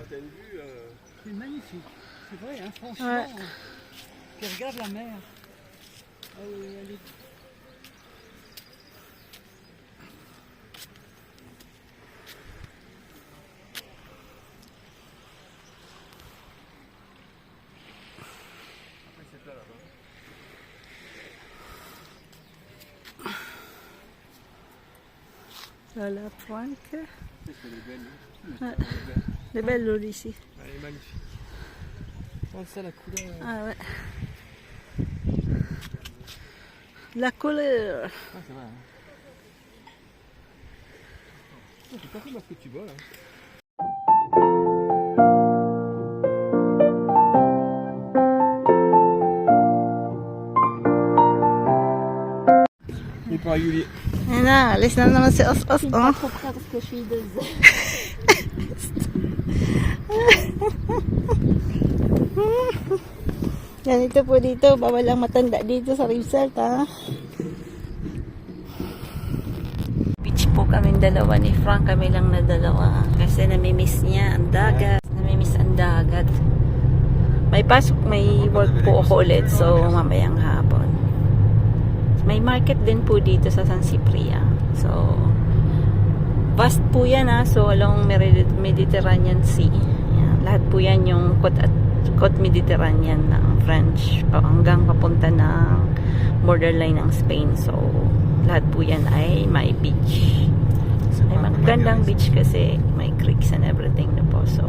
t'as une vue. C'est magnifique. C'est vrai, hein, franchement. Ouais. Tu regardes la mer. Elle est... Après, c'est plat là-bas. Voilà, Franck. C'est qu'elle est belle. Ouais. C'est belle l'eau ici. Elle est magnifique. Regarde ça, la couleur. Ah ouais. La couleur. Ah, c'est vrai. Hein. Oh, c'est pas mal ce que tu bois là. Il est pas régulier. Ayan na, alis na naman si Os-Os. Oh. Ganito po dito, bawal ang matanda dito sa resort, ha? Beach po kaming dalawa ni Frank, kami lang na dalawa. Kasi namimiss niya ang dagat. Namimiss ang dagat. May pasok, may work po ako ulit, so mamayang hapon. May market din po dito sa San Ciprian. So, vast po yan, ha? So, along Mediterranean Sea. Yan. Lahat po yan yung Côte Mediterranean ng French hanggang papunta ng borderline ng Spain. So, lahat po yan ay may beach. Ay magandang beach kasi may creeks and everything na po. So,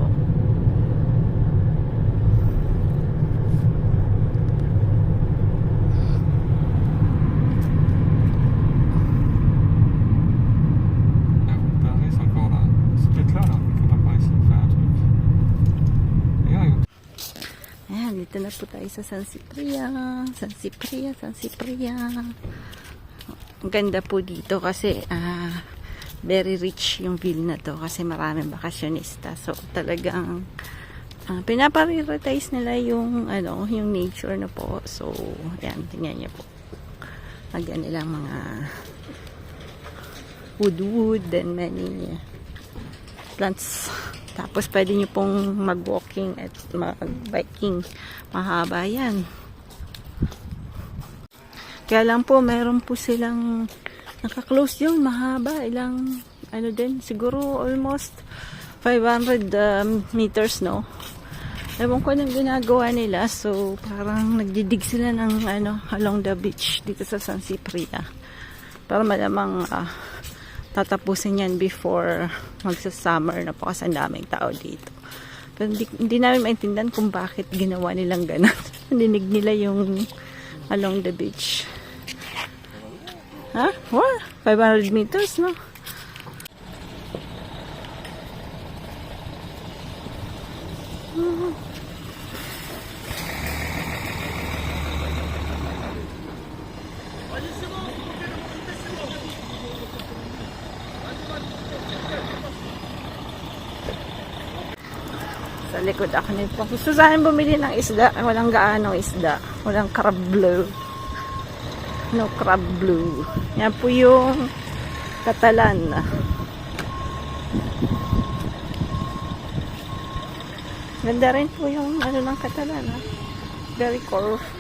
ayan, dito na po tayo sa San Ciprian. San Ciprian, San Ciprian. Ang ganda po dito kasi very rich yung view na to kasi maraming bakasyonista. So talagang pinaprioritize nila yung yung nature na po. So ayan, tingnan niyo po. Lagyan nilang mga wood and many plants. Tapos pwede nyo pong mag-walking at mag-biking. Mahaba yan. Kaya lang po, meron po silang naka-close yun. Mahaba. Ilang, din, siguro almost 500 meters, no? Ewan ko nang ginagawa nila. So, parang nagdidig sila ng along the beach dito sa San Ciprian. Para malamang tatapusin yan before magsa-summer na po kasi ang daming tao dito. Pero hindi namin maintindihan kung bakit ginawa nilang ganun. Dinig nila yung along the beach. Ha? What? 500 meters, no? Sa likod ako nito. Gusto sa akin bumili ng isda. Walang gaanong isda. Walang crab blue. No crab blue. Yan po yung Catalan. Ganda rin po yung ng Catalan. Ha? Very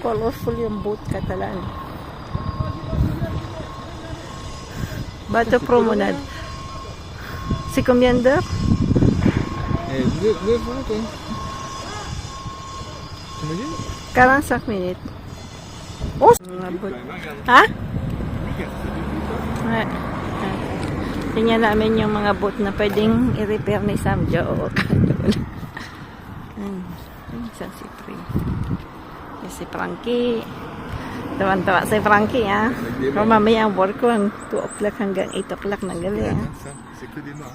colorful yung boat Catalan. Bato Promenade. Si Commander? 2 francs, toi. T'imagines? 45 minutes. Oh! Ha? Tingnan namin yung mga boat na pwedeng i-repair ni Sam Joe. San Ciprian. Si Frankie. Tawan-tawa si Frankie, ha? Pero mamaya ang work ko 2 o'clock hanggang 8 o'clock ng gabi, ha? C'est que des mains.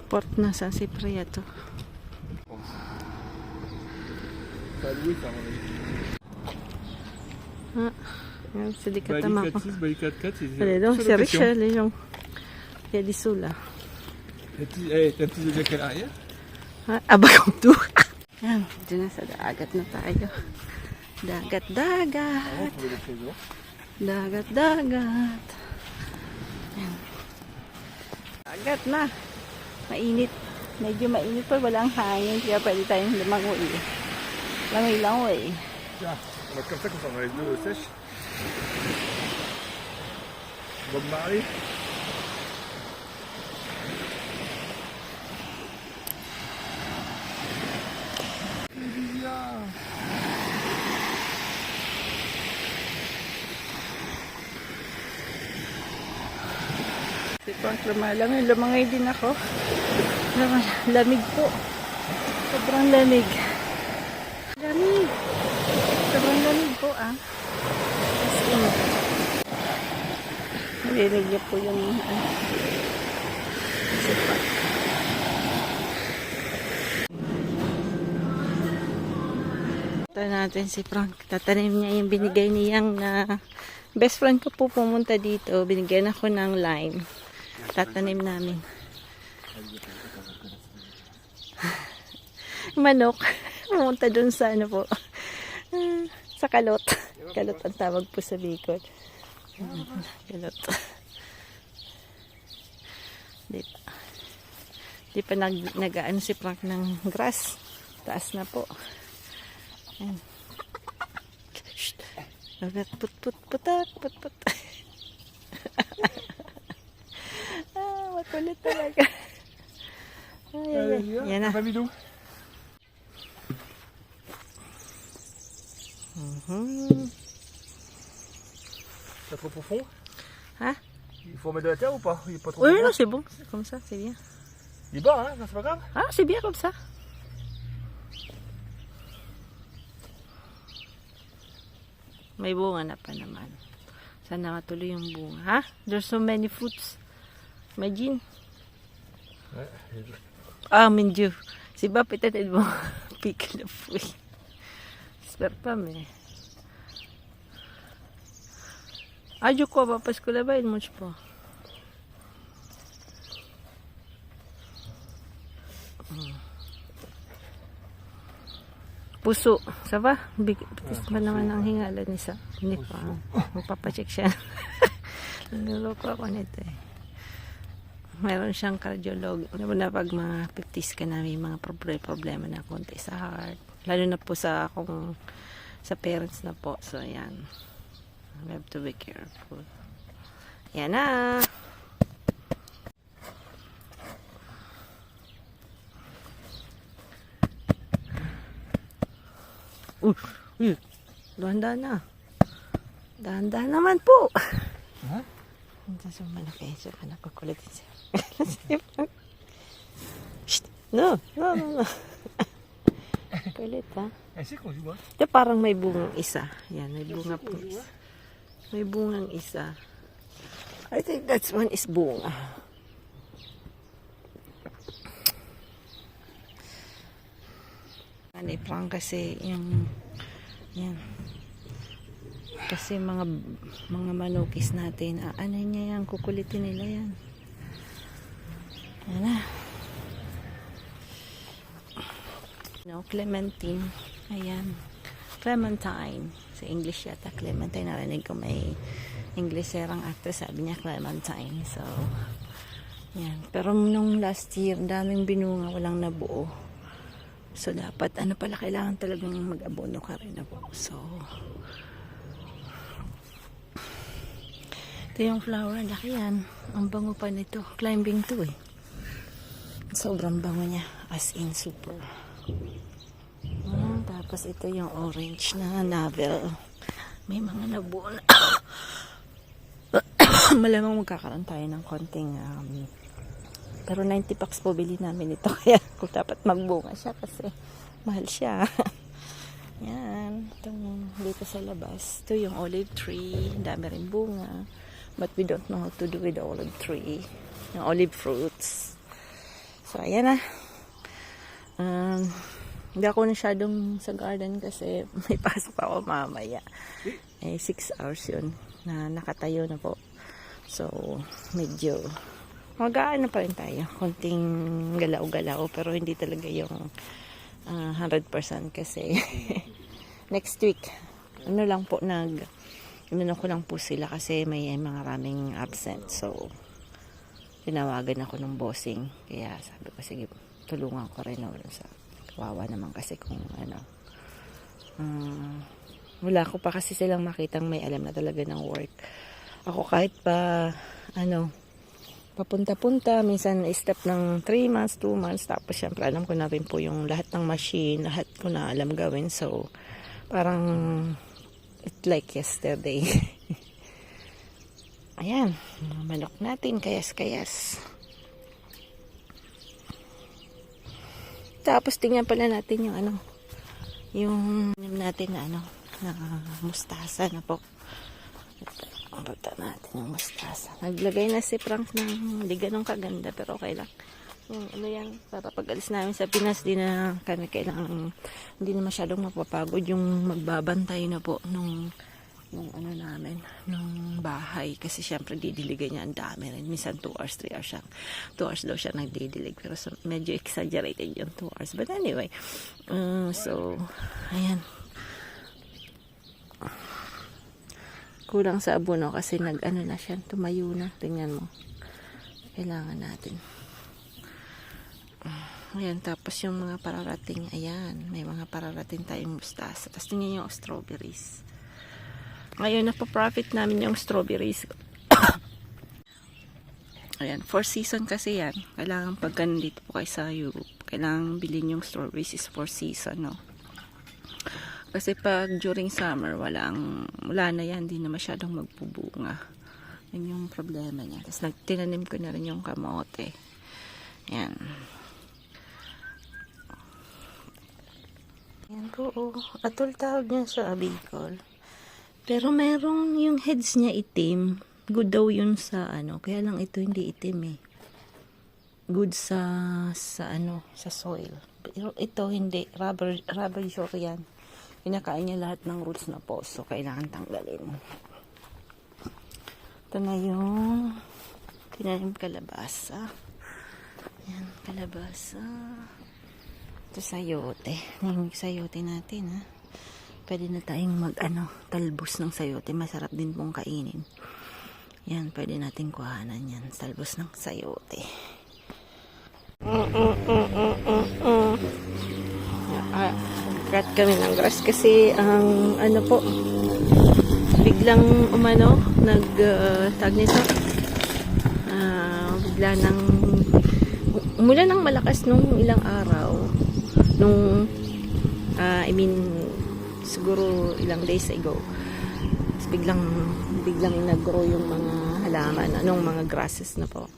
Port na San Ciprian to. Ça a loué, ça, à mon avis. C'est des catamarans. Bali 4x4, Allez, donc c'est riche, les gens. Il y a des sous là. T'as un petit zodiac à l'arrière? Ha? Abagong Yan, dyan na sa dagat na tayo. Dagat. Dagat. Yan. Dagat na. Mainit. Medyo mainit pa, walang hangin. Kaya pwede tayong lumangoy. Langoy. Tiens, on va comme ça quand on a les deux sèches. Bob Marley. Si Frank lumangay din ako. Lamig po. Sobrang lamig. Sobrang lamig po As in. Narinig niyo po yung si Frank. Ito natin si Frank. Tatanim niya yung binigay niyang na best friend ko po pumunta dito. Binigyan ako ng lime. Tatanim namin. Manok. Pumunta dun sa sa kalot. Kalot ang tawag po sa Bicol. Kalot. Di pa nag-ano si Frank ng grass. Taas na po. Ayan. Put. Makulit talaga. Yan na. C'est trop profond? Hein? Il faut mettre de la terre ou pas? Il est pas trop Oui, profond? non, c'est bon. C'est comme ça, c'est bien. Il est bas, hein? Non, c'est pas grave? Ah, c'est bien comme ça. May bunga na pa naman. Sana matuloy yung bunga. Ha? There's so many fruits. Imagine. Ouais. Ah, mon Dieu. C'est pas peut-être bon. Pique le fruit. J'espère pas, mais... Ah, je crois pas, parce que là-bas, il ne mange pas. Puso. Ça va? Bitis ba naman ang hingalan ni sa? Hindi pa. Magpapacheck siya. Naloko ako nito eh. Meron siyang cardiolog. Na pag mga 50s ka na may mga problema na konti sa heart. Lalo na po sa parents na po. So, ayan. We have to be careful. Yan na. Dahan-dahan na. Dahan-dahan naman po. Ha? Ito sa malaki. So, nakukulitin siya. No. Kulit ha. C'est qu'on joue, hein? Ito parang may bungang isa. Yan, may bunga po isa. May bungang isa. I think that's one is bunga. Ani prang kasi yung yan. Kasi mga manukis natin, ano niya yan, kukulitin nila yan. Yan na. No, clementine. Ayan. Clementine. Sa English yata, clementine. Narinig ko may English-erang actor, sabi niya clementine. So, yan. Pero nung last year, daming binunga, walang nabuo. So, dapat, kailangan talagang mag-abono ka rin na po. So, ito yung flower, laki yan. Ang bango pa nito. Climbing to eh. Sobrang bango niya. As in, super. Tapos ito yung orange na navel. May mga nabuo na. Malamang magkakaroon tayo ng konting pero 90 bucks po bili namin ito. Kaya kung dapat magbunga siya kasi mahal siya. Yan. Itong dito sa labas. Ito yung olive tree. Dami rin bunga. But we don't know how to do with the olive tree. Yung olive fruits. So, ayan na. Hindi ako masyadong sa garden kasi may pasok ako mamaya. 6 hours yun na nakatayo na po. So, medyo mag-aano pa rin tayo. Konting galaw-galaw, pero hindi talaga yung 100% kasi next week, ano lang po, inano ko lang po sila kasi may mga raming absent. So, tinawagan ako ng bossing. Kaya sabi ko, sige, tulungan ko rin ako sa kawawa naman kasi kung ano. Wala ko pa kasi silang makitang may alam na talaga ng work. Ako kahit pa, papunta-punta, minsan step ng 3 months, 2 months, tapos syempre alam ko na rin po yung lahat ng machine, lahat ko na alam gawin. So, parang, it's like yesterday. Ayan, mga manok natin, kayas-kayas. Tapos tingnan pala natin yung yung natin na mustasa na po. Punta natin yung mustasa. Naglagay na si Frank ng hindi ganun kaganda pero okay lang. Yung yan, para pag alis namin sa Pinas, di na kami kailangan, hindi na masyadong mapapagod yung magbabantay na po nung namin, nung bahay. Kasi syempre didiligay niya ang dami rin. Minsan 2 hours, 3 hours siya. 2 hours daw siya nagdidilig. Pero medyo exaggerated yung 2 hours. But anyway, so, ayan. Kulang sa abono kasi na siya, tumayo na. Tingnan mo. Kailangan natin. Ayan, tapos yung mga pararating, ayan, may mga pararating tayong mustasa. Tapos tingnan yung strawberries. Ngayon, napaprofit namin yung strawberries. Ayan, 4 season kasi yan. Kailangan pagka nandito po kayo sa Europe, kailangan bilhin yung strawberries is 4 season, no? Kasi pag during summer, wala na yan, hindi na masyadong magpubunga. Yan yung problema niya. Tapos tinanim ko na rin yung kamote. Yan. Yan po, atol tawag niya sa Bicol. Pero merong yung heads niya itim. Good daw yun sa kaya lang ito hindi itim eh. Good sa soil. Pero ito hindi, rubber shore yan. Kinakain niya lahat ng roots na po. So, kailangan tanggalin. Ito na yung tinanim kalabasa. Ayan, kalabasa. Ito sayote. Yung sayote natin, ha. Pwede na tayong talbos ng sayote. Masarap din pong kainin. Yan, pwede natin kuhanan yan. Talbos ng sayote. Cut kami ng grass kasi ang biglang tag nito bigla nang umulan ng malakas nung ilang araw siguro ilang days ago. Tapos biglang nag-grow yung mga halaman, mga grasses na po.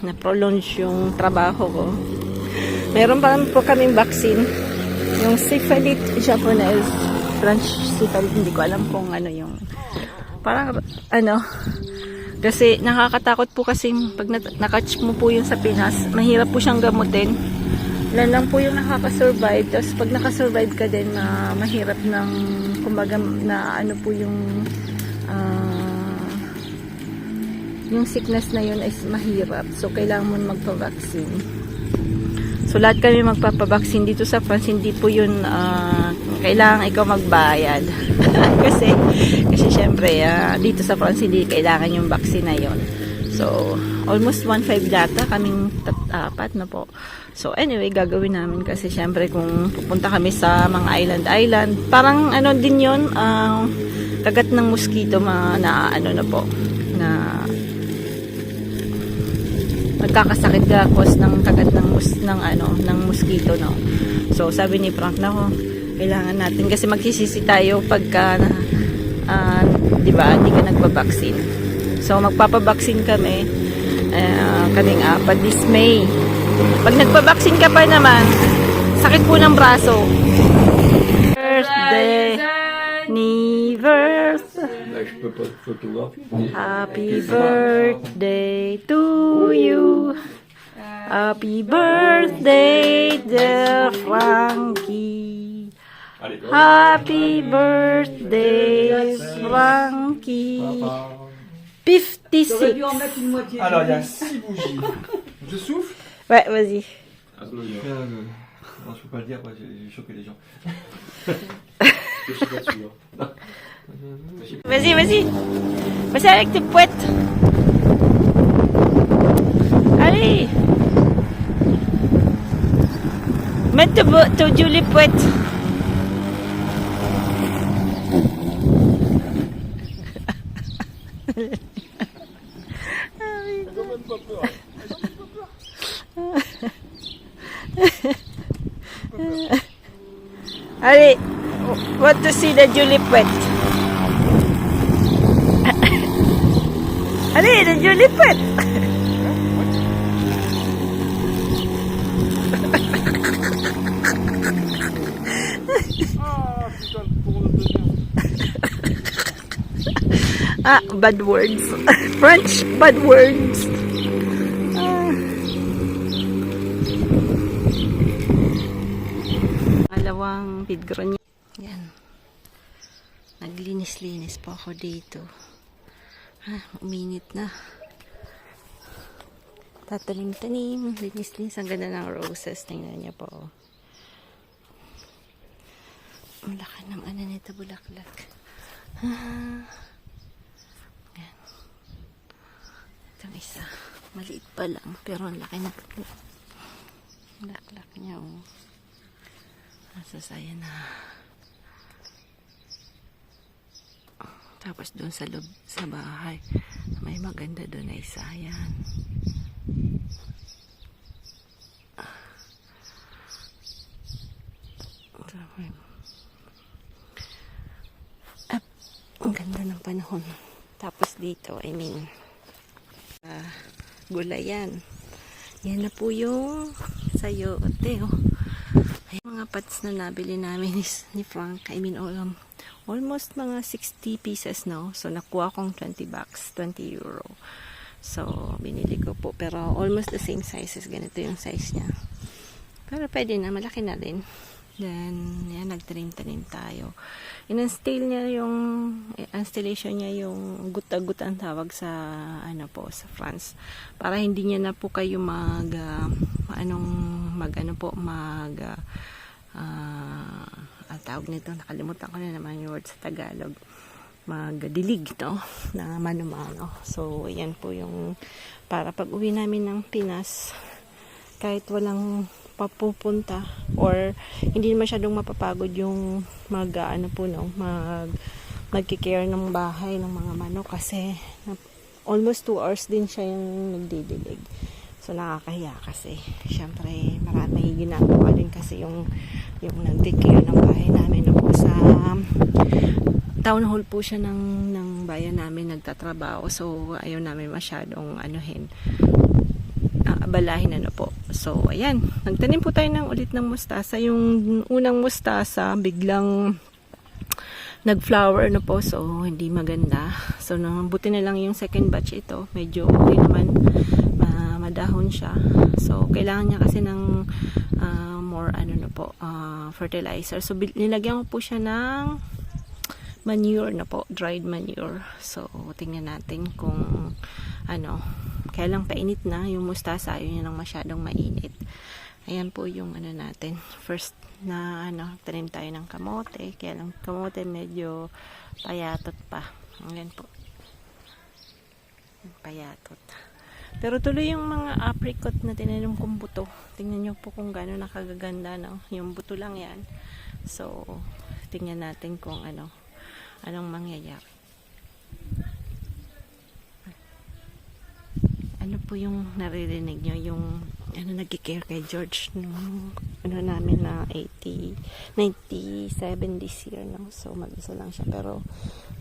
Na-prolong yung trabaho ko. Meron pa po kaming vaccine. Yung syphilis Japanese, French syphilis, hindi ko alam kung yung parang kasi nakakatakot po kasi pag nakatch mo po yung sa Pinas, mahirap po siyang gamutin. Ilan lang po yung nakaka-survive. Tapos pag nakasurvive ka din, mahirap ng kumbaga na po yung sickness na yun is mahirap. So, kailangan mo magpa-vaccine. So, lahat kami magpapabaksin dito sa France. Hindi po yun, kailangan ikaw magbayad. kasi syempre, dito sa France, hindi kailangan yung vaccine na yun. So, almost 1.5 data, kaming 4 na po. So, anyway, gagawin namin kasi syempre kung pupunta kami sa mga island, parang din yun, kagat ng mosquito, na po, na nagkakasakit ka cause ng kagat ng mosquito, no. So sabi ni Frank, kailangan natin kasi magsisisi tayo pagka di ba, hindi ka nagba-vaccine. So magpapa-vaccine kami kaming 4 this May. Pag nagpa-vaccine ka pa naman, sakit po ng braso. Birthday Happy birthday to you. Happy birthday, dear Frankie. Happy birthday, Frankie. Happy birthday, Frankie. Happy birthday, dear Frankie. Happy birthday, dear Frankie. Happy birthday, dear Frankie. Happy birthday, Frankie. Happy birthday, Frankie. Happy birthday, Frankie. Happy birthday, Frankie. Happy birthday, Frankie. Happy birthday, dear Frankie. Happy birthday, Frankie. J'aurais dû en 56. mettre une moitié. Alors, il y a 6 bougies. Je souffle. Ouais, vas-y. Non, je peux pas le dire, moi, j'ai choqué les gens. Vas-y, vas-y. Vas-y avec tes poètes. Allez. Mets ton jolie poète. Allez, want to see the Julie Pet. Allez, the Julie Pet. Ah, bad words. French bad words. Ah. Alawang pidgro niya. Yan. Naglinis-linis po ako dito. Uminit na. Tatanim-tanim. Linis-linis. Ang ganda ng roses. Tingnan niyo po. Malaki ng ano nito, bulaklak. Yan. Itong isa. Maliit pa lang. Pero ang laki na bulaklak niya. Oh. Nasasaya na. Tapos doon sa loob, sa bahay, may maganda doon na isa. Yan. Ang ganda ng panahon. Tapos dito, I mean, gulayan. Yan na po yung sayote. Oh. Ay, mga pots na nabili namin ni Frank. I mean, almost mga 60 pieces, no? So, nakuha kong 20 bucks, 20 euro. So, binili ko po. Pero, almost the same sizes. Ganito yung size niya. Pero, pwede na. Malaki na rin. Then, yan, nagtanim-tanim tayo. In-install niya yung, installation niya yung guta-guta ang tawag sa, ano po, sa France. Para hindi niya na po kayo ang tawag nito, nakalimutan ko na naman yung word sa Tagalog. Magdilig, no? Na mano-mano. So, yan po yung, para pag uwi namin ng Pinas, kahit walang papupunta or hindi masyadong mapapagod yung magki-care ng bahay ng mga manok kasi almost 2 hours din siya yung nagdidilig. So nakakahiya kasi syempre marami ginagawa din kasi yung nagti-care ng bahay namin no, po sa town hall po siya ng bayan namin nagtatrabaho, so ayaw namin masyadong abalahin po. So, ayan. Nagtanim po tayo ulit ng mustasa. Yung unang mustasa, biglang nag-flower na po. So, hindi maganda. So, buti na lang yung second batch ito. Medyo okay naman. Madahon siya. So, kailangan niya kasi ng more fertilizer. So, nilagyan ko po siya ng manure na po. Dried manure. So, tingnan natin kung kaya lang painit na yung mustasa, ayaw niya nang masyadong mainit. Ayan po yung natin. First na tanim tayo ng kamote. Kaya lang kamote medyo payatot pa. Ayan po. Payatot. Pero tuloy yung mga apricot na tinanim kong buto. Tingnan nyo po kung gano'n nakagaganda. No? Yung buto lang yan. So, tingnan natin kung anong mangyayari. Ano po yung naririnig nyo, yung nagki-care kay George nung namin na 97 this year, no? So mag-isa lang siya, pero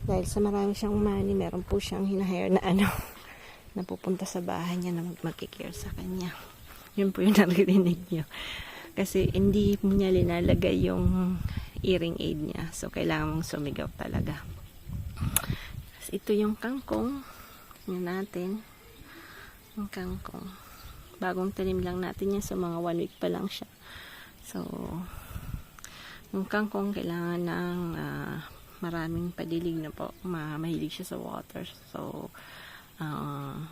dahil sa marami siyang money, meron po siyang hinahire na na pupunta sa bahay niya na magki-care sa kanya. Yun po yung naririnig nyo, kasi hindi niya linalagay yung hearing aid niya, so kailangan mong sumigaw talaga. Ito yung kangkong yun natin. Ang kangkong. Bagong tanim lang natin yan. So, mga 1 week pa lang siya. So, yung kangkong kailangan ng maraming padilig na po. Mahilig siya sa water. So,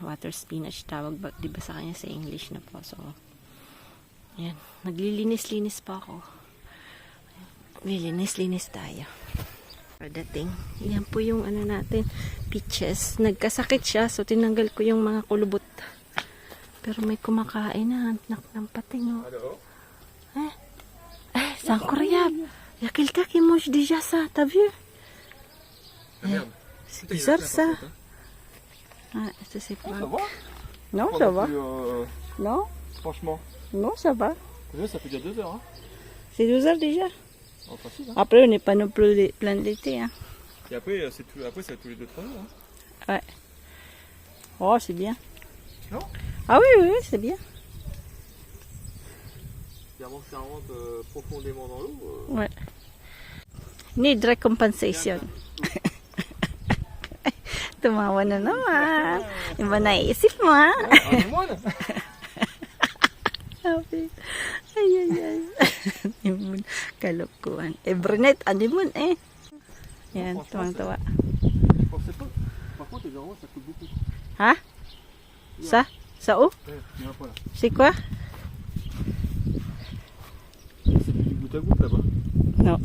Water spinach tawag ba, di ba sa kanya sa English na po. So, yan. Naglilinis-linis pa ako. Lilinis-linis tayo. Pagdating. Yan po yung ano natin, peaches. Nagkasakit siya, so tinanggal ko yung mga kulubot. Pero may kumakain na. Anak ng pating, oh. C'est incroyable. Il y a quelqu'un qui mange déjà ça, t'as vu? C'est bizarre ça. Ah, ça c'est pas. Ça va? Non, ça va. Non, Franchement. non, ça va. Ça fait déjà 2 heures. Hein. C'est 2 heures déjà. Oh, facile. Hein. Après, on n'est pas non plus plein d'été. Hein. Et après, c'est tous les 2-3 heures. Hein. Ouais. Oh, c'est bien. Non? Ah oui, oui, oui, c'est bien. Et avant que ça rentre profondément dans l'eau. Ouais. Need recompensation. Tumawa na naman. Iba naisip mo, ha? Sabi. Ay, ay, ay. Honeymoon. Kalukuhan. Eh, brunette, honeymoon, eh. Yan, tuwang-tuwa. Je pensais pas. Par contre, les oranges, ça coûte beaucoup. Ha? Ça? Ça où? Ouais, il y en a pas là. C'est quoi? C'est du goutte à goutte là-bas. Non.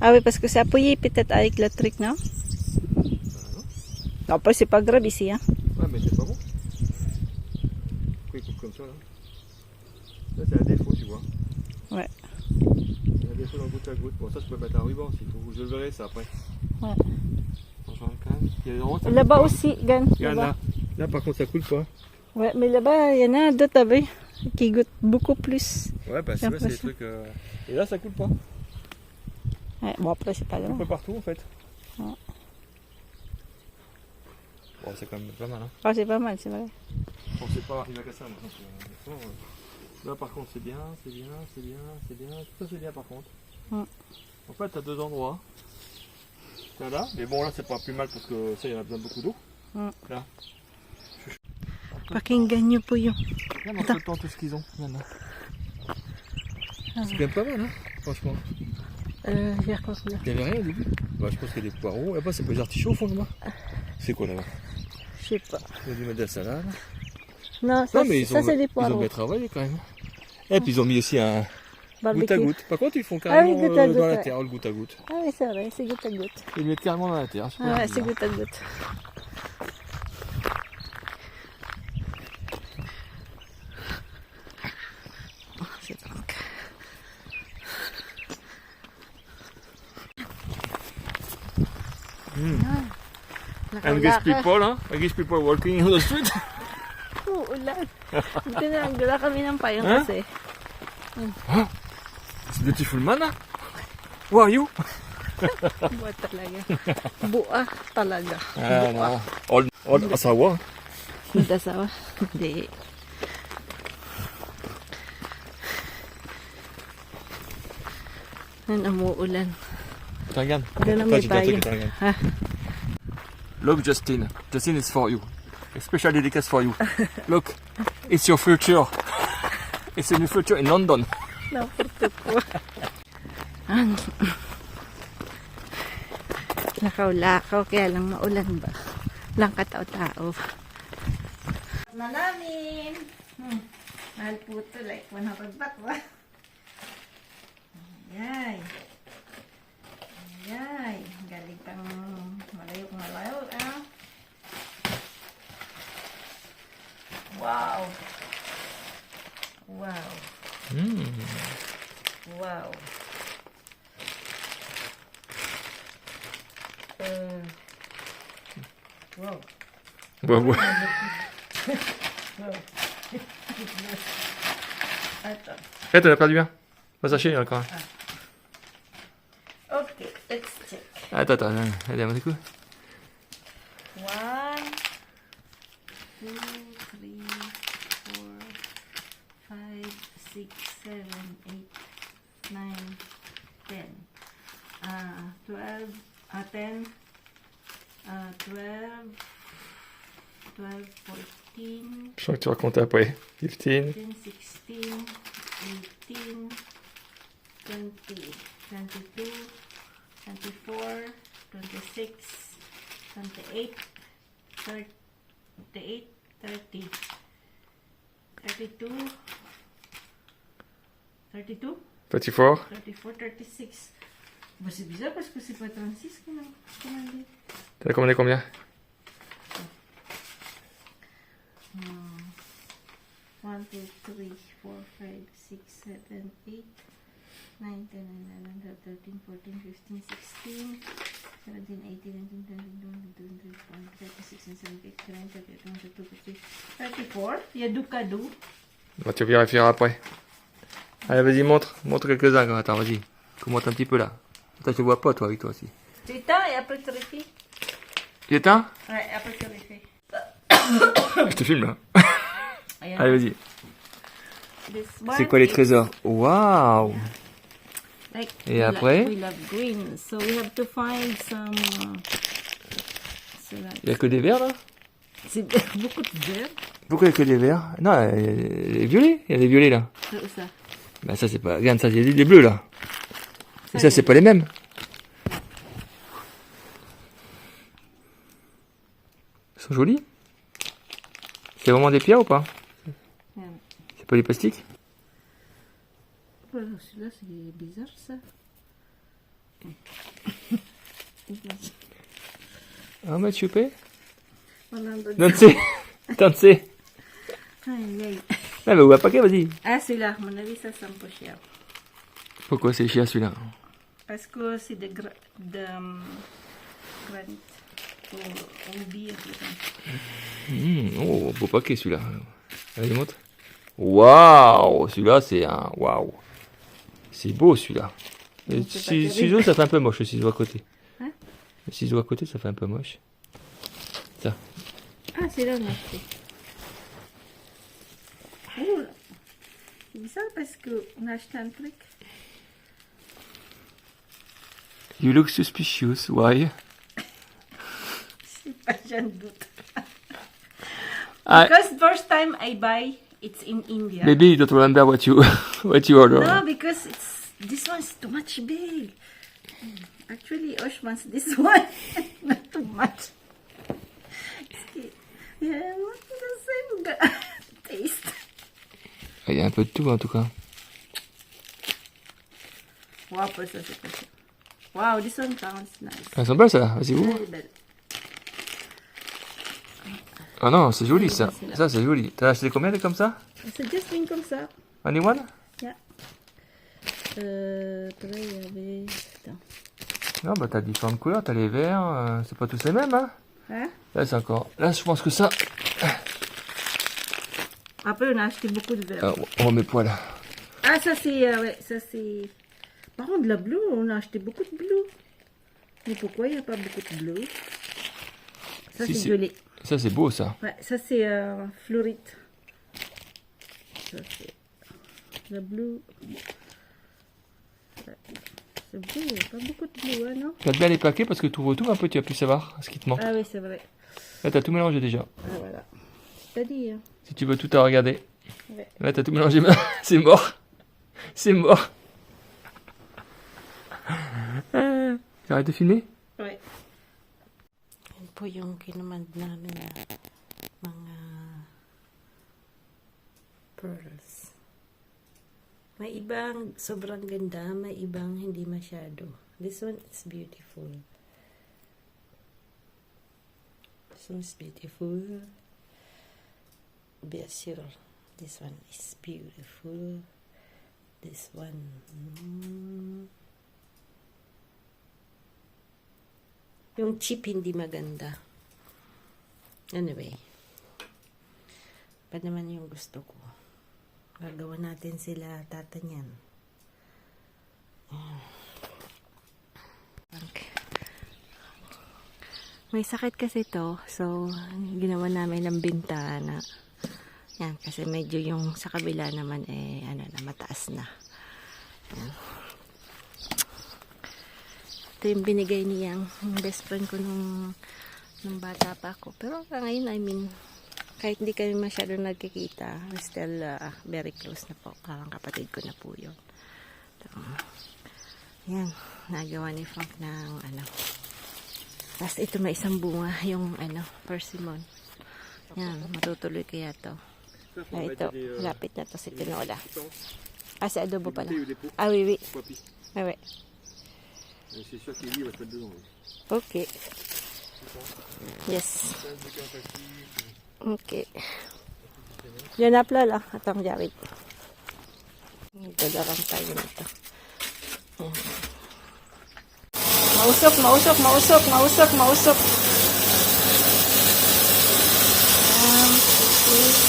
Ah oui, parce que c'est appuyé peut-être avec le truc, non? Non, après, c'est pas grave ici, hein. Ouais, mais c'est pas bon. Pourquoi il coupe comme ça là? Là, c'est un défaut, tu vois. Ouais. C'est un défaut dans le goutte à goutte. Bon, ça, je peux mettre un ruban s'il faut. Je verrai ça après. Ouais. Franchement, quand même. Il y a des oranges, ça Là-bas coule aussi, Gan. pas. Regarde Là-bas. là. Là, par contre, ça coule pas. Ouais, mais là-bas, il y en a d'autres avec qui goûtent beaucoup plus. Ouais, bah, J'ai c'est des l'impression. trucs. Et là, ça coule pas. Ouais, bon, après, c'est pas Un grave. peu partout en fait. Ouais. Bon, c'est quand même pas mal. Hein. Ah, c'est pas mal, c'est vrai. Je pensais pas arriver à ça. Moi. Là, par contre, c'est bien, c'est bien, c'est bien, c'est bien. Tout ça, c'est bien par contre. Ouais. En fait, t'as 2 endroits. T'as là, mais bon, là, c'est pas plus mal parce que ça, il y en a besoin de beaucoup d'eau. Ouais. Là. Pakinggan nyo po yung... Regarde en peu de temps tout ce qu'ils ont maintenant. C'est quand même pas mal, hein, franchement. Vers quoi là? Il y avait rien au début. Bah, je pense qu'il y a des poireaux. Là-bas, c'est pas des artichauts au fond là-bas. C'est quoi là-bas? Je sais pas. Ils ont dû mettre de la salade. Non, ça, Non, mais ça c'est des ils ont poireaux. bien travaillé quand même. Et puis ils ont mis aussi un goutte Barbecue. à goutte. Par contre, ils font carrément goutte à dans goutte, la ouais. terre, le goutte à goutte. Ah oui, c'est vrai, c'est goutte à goutte. Ils le mettent carrément dans la terre. je sais pas Ah ouais, comment c'est dire. goutte à goutte. Oh, c'est donc. English people, huh? English people walking on the street. Ulan. Buti na lang, dala kami ng payong Huh? kasi. It's beautiful man, huh? Who are you? Buwa talaga. Buwa talaga. No. All asawa. Hindi asawa. Hindi. Umuulan. Regarde. Dala Toi, may j'ai dit un truc, payong. regarde. Ha? Look, Justin. Justin is for you. A special dedicace for you. Look, it's your future. It's a new future in London. Napurtot ko. Lakaw-lakaw, kaya lang maulan ba? Lang katao-tao. Na namin! Mahal po ito, like 100 baht ba? Ayay! Ayay! Galing kang malayo, ah! Wow! Wow! Wow! Wow! Ouais, ouais. Attends. Eh, t'en as perdu un. Va sachez encore un. Okay, let's check. Attends, allez, un coup. 1, 2, 3, 4, 5, 6, 7, 8, 9, 10. 12, 10, 12, 12, 14, Je sens que tu vas compter après. 15. 15, 16, 18, 20, 22, 24, 26, 28, 30, 28, 30, 32, 32, 34. 34, 36. Bah, c'est bizarre parce que c'est pas 36 qu'on a commandé. T'en as commandé combien? 1, 2, 3, 4, 5, 6, 7, 8, 9, 10, 11, 12, 13, 14, 15, 16, 17, 18, 19, 20, 21, 22, 23, 24, 26, 27, 28, 29, 30, 31, 32, 34. Il y a deux cadeaux. Bah, tu vérifier après. Allez, vas-y, montre. Montre quelques-uns. Attends, vas-y. Commente un petit peu là. Attends, je te vois pas, toi, avec toi aussi. Tu éteins et après tu refais. Il est éteint? Ouais, après tu refais. Je te filme là. Allez, vas-y. C'est quoi les trésors? Waouh! Like, Et après? We love green, so we have to find some. Il n'y a que des verts là? C'est beaucoup de vert. Pourquoi il n'y a que des verts? Non, il y a les violets. Il y a des violets là. C'est où ça? Bah ça c'est pas... Regarde ça, il y a des bleus là. Et ça c'est pas les mêmes. Ils sont jolis. C'est vraiment des pierres ou pas? C'est pas du plastique? Voilà, celui-là c'est bizarre ça. How much you pay? 100. Don't say. Don't say. Aïe, aïe. Non mais où un paquet, vas-y. Ah celui-là, à mon avis ça sent un peu cher. Pourquoi c'est cher celui-là? Parce que c'est de granit. Ou bière. Oh, beau paquet celui-là. Allez, montre. Waouh, celui-là c'est un... Waouh. C'est beau celui-là. Le C'est pas terrible. ciseau ça fait un peu moche, le ciseau à côté. Hein? Le ciseau à côté ça fait un peu moche. Ça. Ah celui-là on a acheté. Oh, c'est bizarre parce qu'on a acheté un truc. You look suspicious, why? Je sais pas, j'en doute. I, Because first time I buy, it's in India. maybe you don't remember what you ordered. No, because this one's too much big. Actually, Osh wants this one, not too much. Yeah, not the same taste. Il y a un peu de tout en tout cas. Wow, ça c'est pas cher. Wow, this one sounds nice. Elles sont belles ça, vas-y où? Very belle. Ah non, c'est joli ça. C'est là. Ça c'est joli. T'as acheté combien de comme ça? C'est juste une comme ça. Only one? Yeah. Après, il y avait... Attends. Non bah t'as différentes couleurs, t'as les verts, c'est pas tous les mêmes hein. Hein? Là c'est encore... Là je pense que ça... Après, on a acheté beaucoup de verres. On remet poil. Ah, ça c'est... ouais, ça c'est... Par contre, la bleue, on a acheté beaucoup de bleu. Mais pourquoi il n'y a pas beaucoup de bleu? Ça Si, c'est si. joli. Ça c'est beau ça. Ouais, ça c'est fluorite. Ça c'est... Le bleu... C'est beau, il n'y a pas beaucoup de bleu, hein, non? Regarde bien les paquets parce que tu ouvres tout un peu, tu vas plus savoir ce qui te manque. Ah oui, c'est vrai. Là t'as tout mélangé déjà. Ah voilà. C'est-à-dire... Si tu veux tout à regarder. Ouais. Là t'as tout mélangé, c'est mort. C'est mort. J'arrête de filmer? Ouais. Yan po yung kinamand namin na mga pearls. May ibang sobrang ganda, may ibang hindi masyado. This one is beautiful. This one is beautiful. Bien sûr. This one is beautiful. This one... Yung chip hindi maganda. Anyway. Pa naman yung gusto ko. Gagawa natin sila tatanyan. Okay. May sakit kasi to. So, ginawa namin ng bintana. Yan. Kasi medyo yung sa kabila naman ano na, mataas na. Yan. Ito yung binigay niyang best friend ko nung bata pa ako. Pero ngayon, I mean, kahit hindi kami masyado nagkikita, we're still very close na po. Parang kapatid ko na po yun. So, yan, nagawa ni Frank ng ano. Tapos ito may isang bunga, yung ano, persimmon. Yan, matutuloy kaya to. Ay, ito, malapit na to si tinola. Ah, si adobo pala. Ah, oui, oui. Ah, oui. C'est sûr qu'il va se mettre dedans. Okay. Yes. Okay. Yan na pala at ang jarit. Dadarang tayo nito. Mausok, mausok, mausok, mausok, mausok. Okay.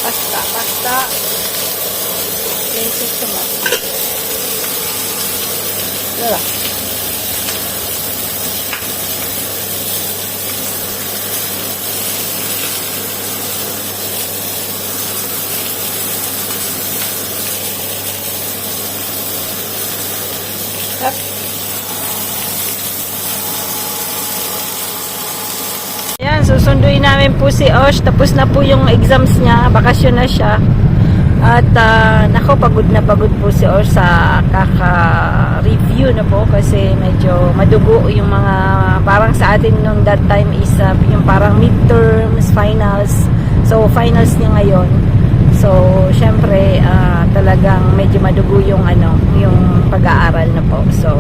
Pasta, pasta. Places to mo. Wala. Up. Ayan, susunduin namin po si Osh. Tapos na po yung exams niya. Bakasyon na siya. At nako, pagod na pagod po si Osh sa kaka-review na po. Kasi medyo madugo yung mga, parang sa atin nung that time is yung parang midterms, finals. So, finals niya ngayon. So, syempre, talagang medyo madugo yung yung pag-aaral na po. So,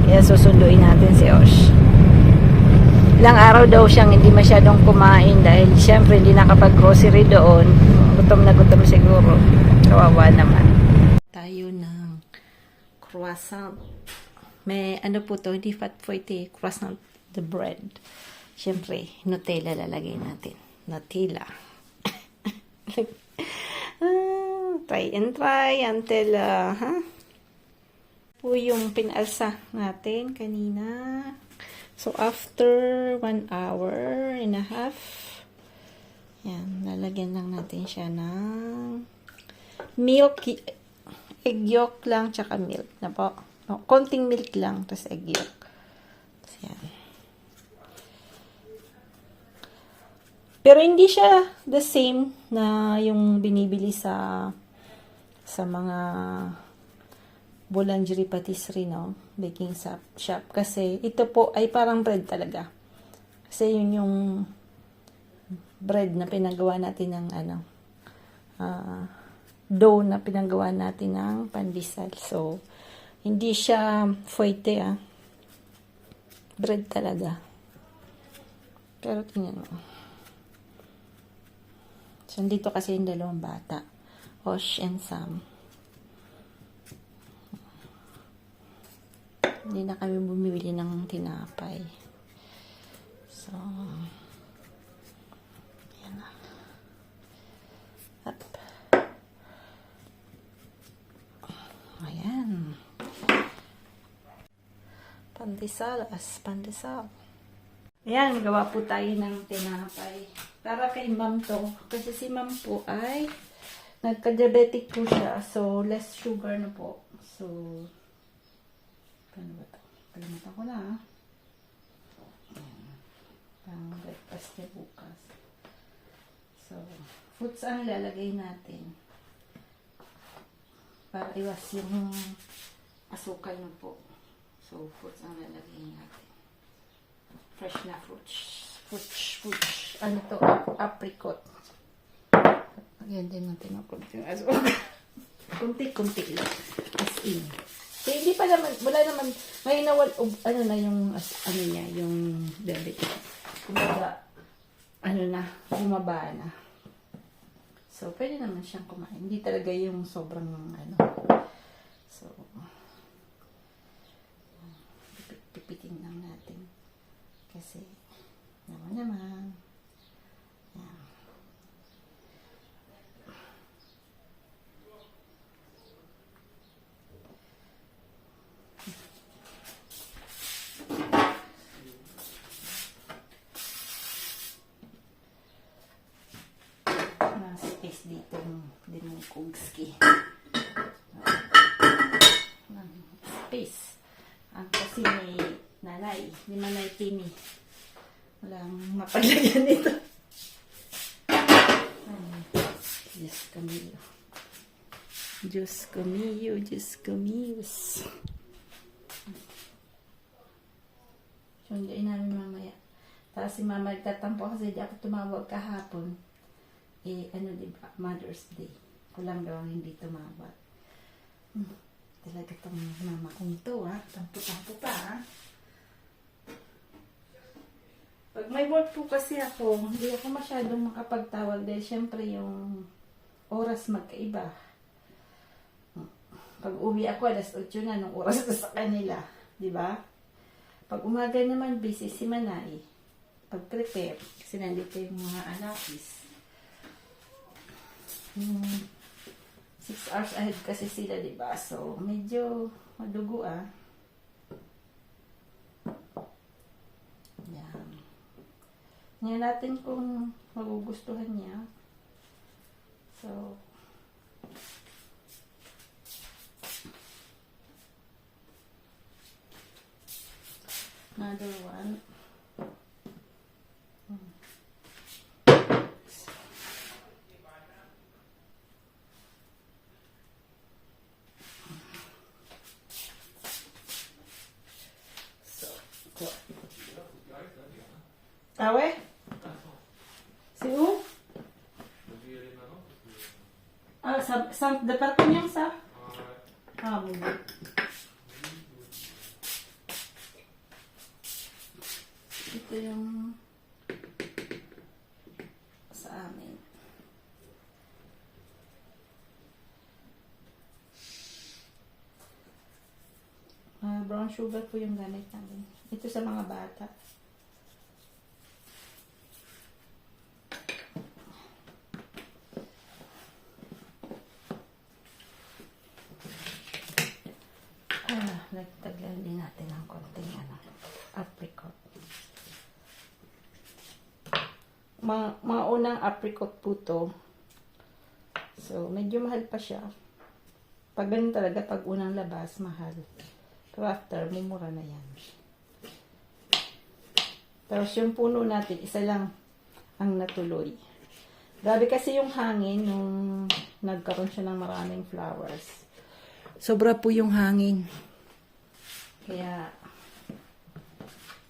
kaya susunduin natin si Osh. Ilang araw daw siyang hindi masyadong kumain dahil syempre hindi nakapag-grocery doon. Gutom na gutom siguro. Kawawa naman. Tayo ng croissant. May ano po to, hindi fat po ito, croissant, the bread. Syempre, Nutella lalagay natin. Nutella. Try and try until, po yung pinalsa natin kanina. So, after 1 hour and a half, yan, lalagyan lang natin siya ng milk, egg yolk lang, tsaka milk na po. No, konting milk lang, tapos egg yolk. So, yan. Pero hindi siya the same na yung binibili sa mga boulangerie patisserie, no? Baking shop. Kasi ito po ay parang bread talaga. Kasi yun yung bread na pinagawa natin ng dough na pinagawa natin ng pandesal. So, hindi siya fouette, bread talaga. Pero tingnan mo. So, dito kasi yung dalawang bata. Osh and Sam. Hindi na kami bumibili ng tinapay. So, yan na. Up. Ayan. Pandesal as pandesal. Ayan, gawa po tayo ng tinapay. Para kay ma'am to. Kasi si ma'am po ay nagka-diabetic po siya. So, less sugar na po. So, ano ba ito? Kalimutan ko na, pang breakfast niya bukas. So, fruits ang lalagay natin. Para iwas yung asukal na po. So, fruits ang lalagay natin. Fresh na fruits. Fruits. Ano to? Apricot. Lagyan din natin ang konting asukal. Kunti-kunti lang. As in. So, hindi pa naman, wala naman, may nawal, ano na yung, ano niya, yung diabetes. Kumbaga, ano na, bumaba na. So, pwede naman siyang kumain. Hindi talaga yung sobrang, So, pipitin lang natin. Kasi, naman. Yan. Space dito din yung kugski. Space. Kasi may nanay, ni Manay Timmy. Walang mapaglagyan nito. Camillo. Diyos ko mio, Diyos ko mios. Sundain namin mamaya. Tapos si mama nagtatampo kasi di ako tumawag kahapon. Diba, Mother's Day. Kulang daw ang hindi tumawag. Talaga itong mama kong ito, ha? Tampo-tampo pa, ha? Pag may work po kasi ako, hindi ako masyadong makapagtawag dahil syempre yung oras magkaiba. Pag uwi ako, alas 8 na, nung oras na sa kanila. Diba? Pag umaga naman, busy si Manay. Pag-prepare, kasi nandito yung mga anakis. 6 hours ahead kasi sila, diba? So, medyo madugo, ah. Yan. Ngayon natin kung magugustuhan niya. So, another one. Awe? Si U? Dapat ko niyang sa? Bubu. Ito yung sa amin. Brown sugar po yung gamit namin. Ito sa mga bata. Nagtaglan din natin ng konting apricot. Mga unang apricot po to. So, medyo mahal pa siya. Pag ganun talaga, pag unang labas, mahal. Pero after, mumura na yan. Tapos yung puno natin, isa lang ang natuloy. Grabe kasi yung hangin nung nagkaroon siya ng maraming flowers. Sobra po yung hangin. Kaya,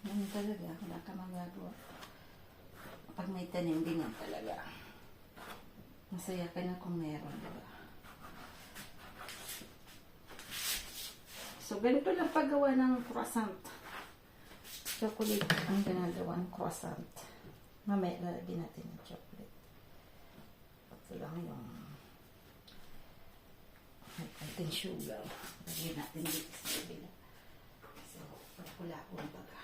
yan talaga, wala ka magagawa. Pag may tanim din yan talaga. Masaya ka na kung meron, diba? So, ganito lang paggawa ng croissant. Chocolate ang ginagawa ng croissant. Mamaya, lalagyan natin ng chocolate. Ito lang yung may konting sugar. Lagyan natin dito sa kabila. So, pagpula-pula baga.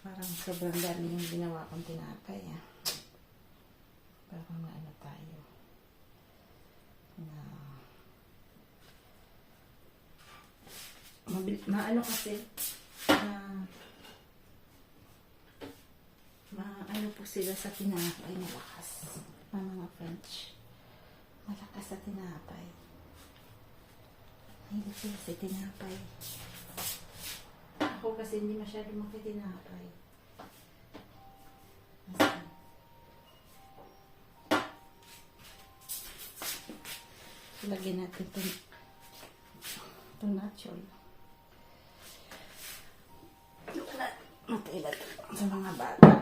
Parang sobrang dami yung ginawa kong tinapay. Parang ano tayo. Maano kasi maano po sila sa tinapay, malakas. Mga French. Malakas sa tinapay. Hindi sila sa tinapay. Ako kasi hindi masyado makitinapay. Lagyan natin itong natural. Matila sa mga bata.